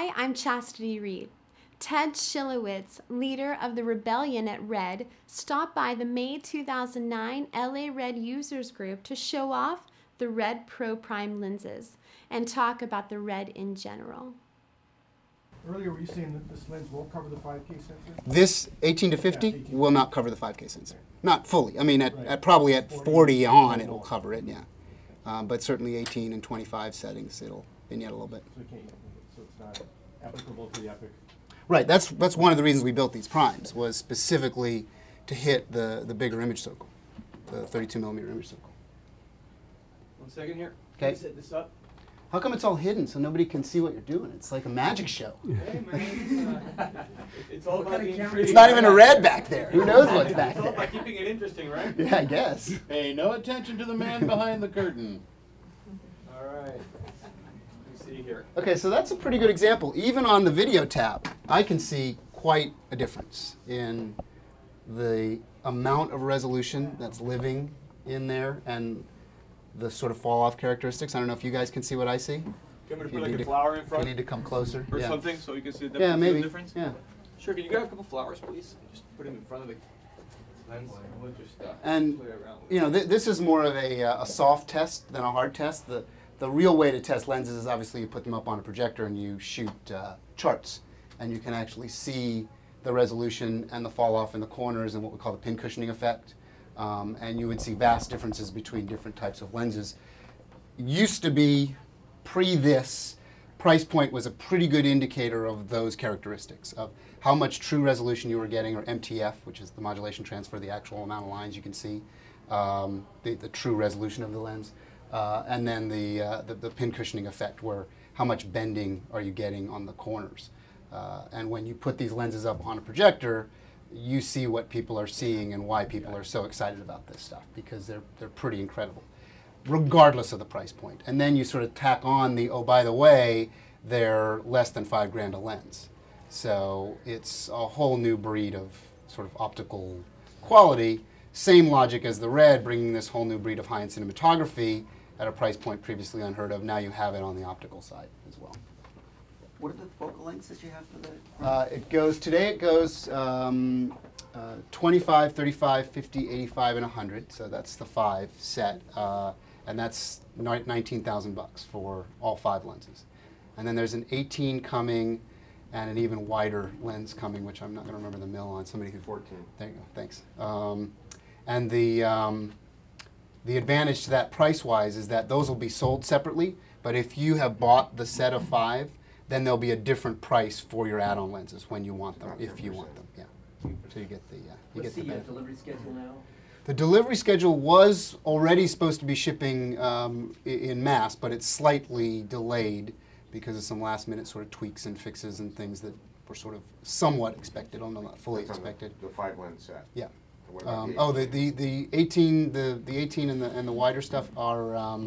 Hi, I'm Chastity Reed. Ted Schilowitz, leader of the rebellion at Red, stopped by the May 2009 LA Red Users Group to show off the Red Pro Prime lenses and talk about the Red in general. Earlier, were you saying that this lens won't cover the 5K sensor? This 18 to 50 Yeah, 18. will not cover the 5K sensor. Not fully. I mean, probably at 40 on, it'll cover it, yeah. But certainly 18 and 25 settings, it'll vignette a little bit. So it's not applicable to the Epic. Right. That's one of the reasons we built these primes, was specifically to hit the bigger image circle, the 32 millimeter image circle. 1 second here. Okay. Set this up. How come it's all hidden so nobody can see what you're doing? It's like a magic show. Hey man, it's all about being pretty. It's not even a red back there. Who knows what's back It's all about there? keeping it interesting, right? Yeah, I guess. Pay no attention to the man behind the curtain. All right. Let me see here. Okay, so that's a pretty good example. Even on the video tab, I can see quite a difference in the amount of resolution that's living in there and the sort of fall-off characteristics. I don't know if you guys can see what I see. You want me to You put like need a to- flower in You front need to come closer. or Yeah. something so you can see the Yeah, maybe. difference? Yeah. Sure, can you grab a couple flowers, please? Just put them in front of the lens. We'll just And play around with you know, this is more of a soft test than a hard test. The real way to test lenses is obviously you put them up on a projector and you shoot charts, and you can actually see the resolution and the fall off in the corners and what we call the pin cushioning effect. And you would see vast differences between different types of lenses. Used to be, pre this, price point was a pretty good indicator of those characteristics, of how much true resolution you were getting, or MTF, which is the modulation transfer, the actual amount of lines you can see, the true resolution of the lens, and then the pin cushioning effect, where how much bending are you getting on the corners. And when you put these lenses up on a projector, you see what people are seeing and why people are so excited about this stuff, because they're pretty incredible, regardless of the price point. And then you sort of tack on the, oh, by the way, they're less than $5 grand a lens. So it's a whole new breed of sort of optical quality. Same logic as the Red, bringing this whole new breed of high-end cinematography at a price point previously unheard of. Now you have it on the optical side as well. What are the focal lengths that you have for the? Today it goes 25, 35, 50, 85, and 100. So that's the 5 set. And that's $19,000 for all 5 lenses. And then there's an 18 coming and an even wider lens coming, which I'm not going to remember the mill on. Somebody who 14. There you go. Thanks. And the advantage to that price-wise is that those will be sold separately. But if you have bought the set of 5, then there'll be a different price for your add-on lenses when you want them, if you want them. Yeah. So you get the What's the benefit. delivery schedule now? The delivery schedule was already supposed to be shipping in mass, but it's slightly delayed because of some last-minute sort of tweaks and fixes and things that were sort of somewhat expected, although not fully expected. The 5 lens set. Yeah. What about The 18 and the wider stuff are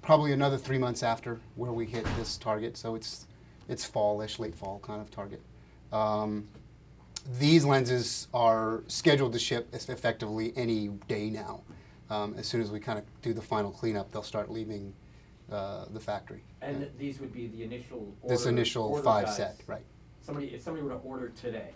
probably another 3 months after where we hit this target, so it's fallish, late fall kind of target. These lenses are scheduled to ship effectively any day now. As soon as we kind of do the final cleanup, they'll start leaving the factory. And these would be the initial order, This initial order 5 guys. set, right. If somebody were to order today.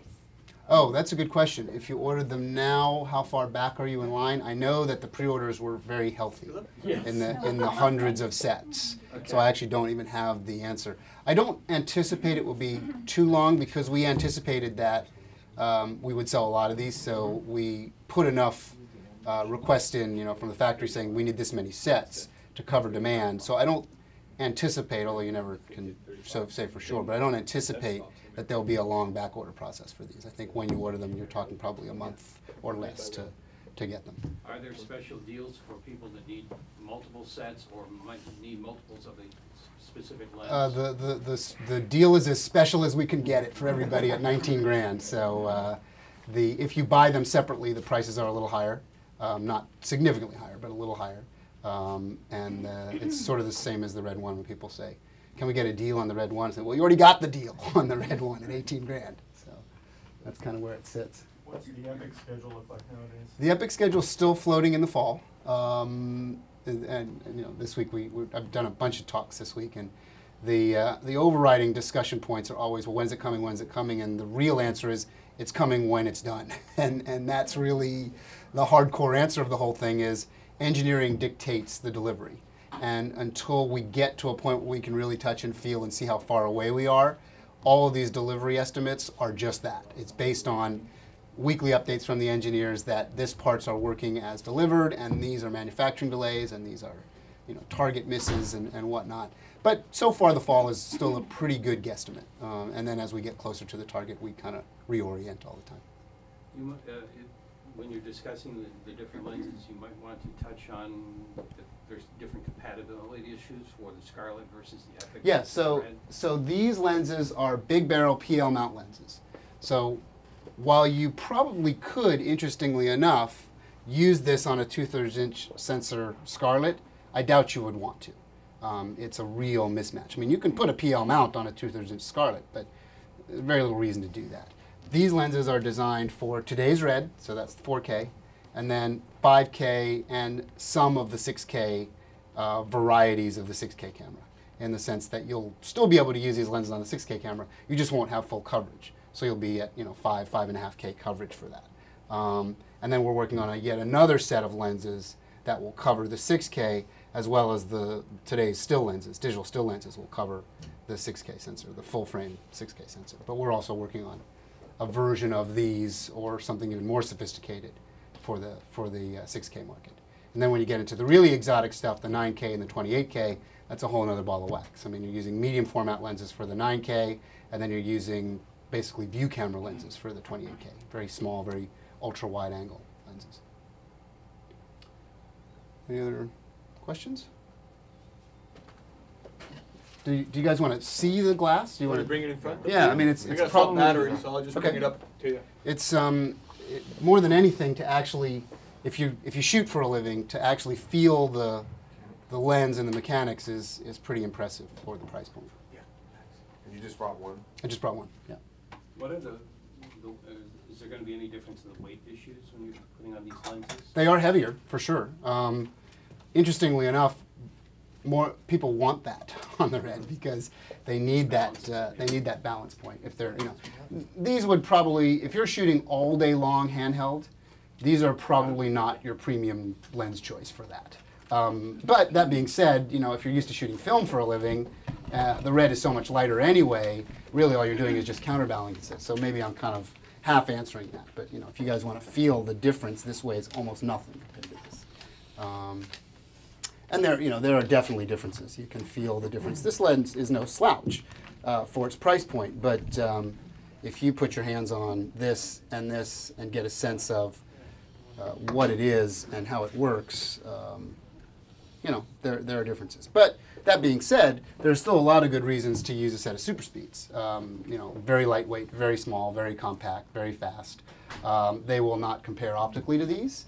Oh, that's a good question. If you ordered them now, how far back are you in line? I know that the pre-orders were very healthy Yes. in the hundreds of sets. Okay. So I actually don't even have the answer. I don't anticipate it will be too long, because we anticipated that we would sell a lot of these, so we put enough requests in, from the factory saying we need this many sets to cover demand. So I don't anticipate, although you never can say for sure, but I don't anticipate that there'll be a long back order process for these. I think when you order them, you're talking probably a month or less to get them. Are there special deals for people that need multiple sets or might need multiples of a specific lens? The deal is as special as we can get it for everybody at 19 grand. So if you buy them separately, the prices are a little higher, not significantly higher, but a little higher. And it's sort of the same as the Red One when people say, can we get a deal on the Red One? I say, well, you already got the deal on the Red One at 18 grand. So that's kind of where it sits. What's the Epic schedule look like nowadays? The Epic schedule is still floating in the fall. And this week I've done a bunch of talks this week, and the overriding discussion points are always, well, when's it coming, when's it coming? And the real answer is, it's coming when it's done. And that's really the hardcore answer of the whole thing is engineering dictates the delivery. And until we get to a point where we can really touch and feel and see how far away we are, all of these delivery estimates are just that. It's based on weekly updates from the engineers that this parts are working as delivered, and these are manufacturing delays, and these are, you know, target misses and whatnot. But so far the fall is still a pretty good guesstimate. And then as we get closer to the target, we kind of reorient all the time. You, when you're discussing the different lenses, you might want to touch on there's different compatibility issues for the Scarlet versus the Epic. Yeah, so these lenses are big barrel PL mount lenses. So while you probably could, interestingly enough, use this on a 2/3 inch sensor Scarlet, I doubt you would want to. It's a real mismatch. I mean, you can put a PL mount on a 2/3 inch Scarlet, but there's very little reason to do that. These lenses are designed for today's red, so that's 4K, and then 5K and some of the 6K varieties of the 6K camera, in the sense that you'll still be able to use these lenses on the 6K camera, you just won't have full coverage. So you'll be at, you know, 5.5K coverage for that. And then we're working on yet another set of lenses that will cover the 6K, as well as today's still lenses. Digital still lenses will cover the 6K sensor, the full frame 6K sensor. But we're also working on a version of these or something even more sophisticated for the 6K market. And then when you get into the really exotic stuff, the 9K and the 28K, that's a whole other ball of wax. I mean, you're using medium format lenses for the 9K, and then you're using basically view camera lenses for the 28K. Very small, very ultra wide angle lenses. Any other questions? Do you guys want to see the glass? Do you Want want to bring it in front? Yeah, I mean it's got probably battery, so I'll just okay. bring it up to you. It's more than anything to actually, if you shoot for a living, to actually feel the lens and the mechanics is pretty impressive for the price point. Yeah. And you just brought one? I just brought one. Yeah. What are is there going to be any difference in the weight issues when you're putting on these lenses? They are heavier for sure. Interestingly enough, more people want that on the red because they need that balance point. If they're, you know, these would probably, if you're shooting all day long handheld, these are probably not your premium lens choice for that. But that being said, you know, if you're used to shooting film for a living, the red is so much lighter anyway. Really, all you're doing is just counterbalancing it. So maybe I'm kind of half answering that. But you know, if you guys want to feel the difference, this way it's almost nothing compared to this. And there are definitely differences. You can feel the difference. This lens is no slouch for its price point, but if you put your hands on this and get a sense of what it is and how it works, you know, there are differences. But that being said, there's still a lot of good reasons to use a set of super speeds. You know, very lightweight, very small, very compact, very fast. They will not compare optically to these.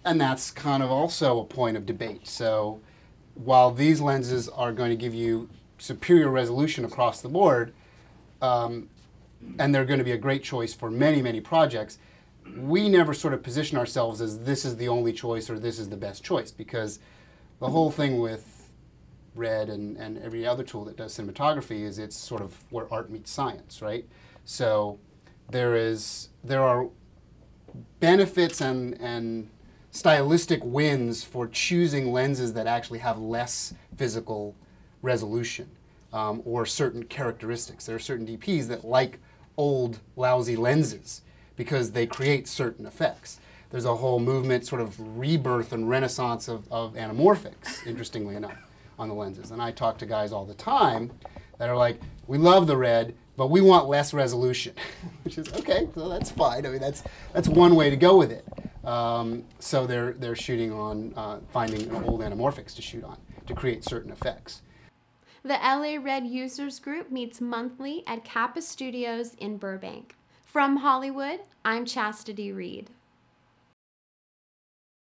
And that's kind of also a point of debate. So while these lenses are going to give you superior resolution across the board, and they're going to be a great choice for many, many projects, we never sort of position ourselves as this is the only choice or this is the best choice, because the whole thing with Red and every other tool that does cinematography is it's sort of where art meets science, right? So there are benefits and stylistic wins for choosing lenses that actually have less physical resolution or certain characteristics. There are certain DPs that like old, lousy lenses because they create certain effects. There's a whole movement, sort of rebirth and renaissance of anamorphics, interestingly enough, on the lenses. And I talk to guys all the time that are like, we love the red, but we want less resolution, which is okay, so that's fine. I mean, that's one way to go with it. So they're shooting on finding old anamorphics to shoot on to create certain effects. The LA Red Users Group meets monthly at Kappa Studios in Burbank. From Hollywood, I'm Chastity Reed.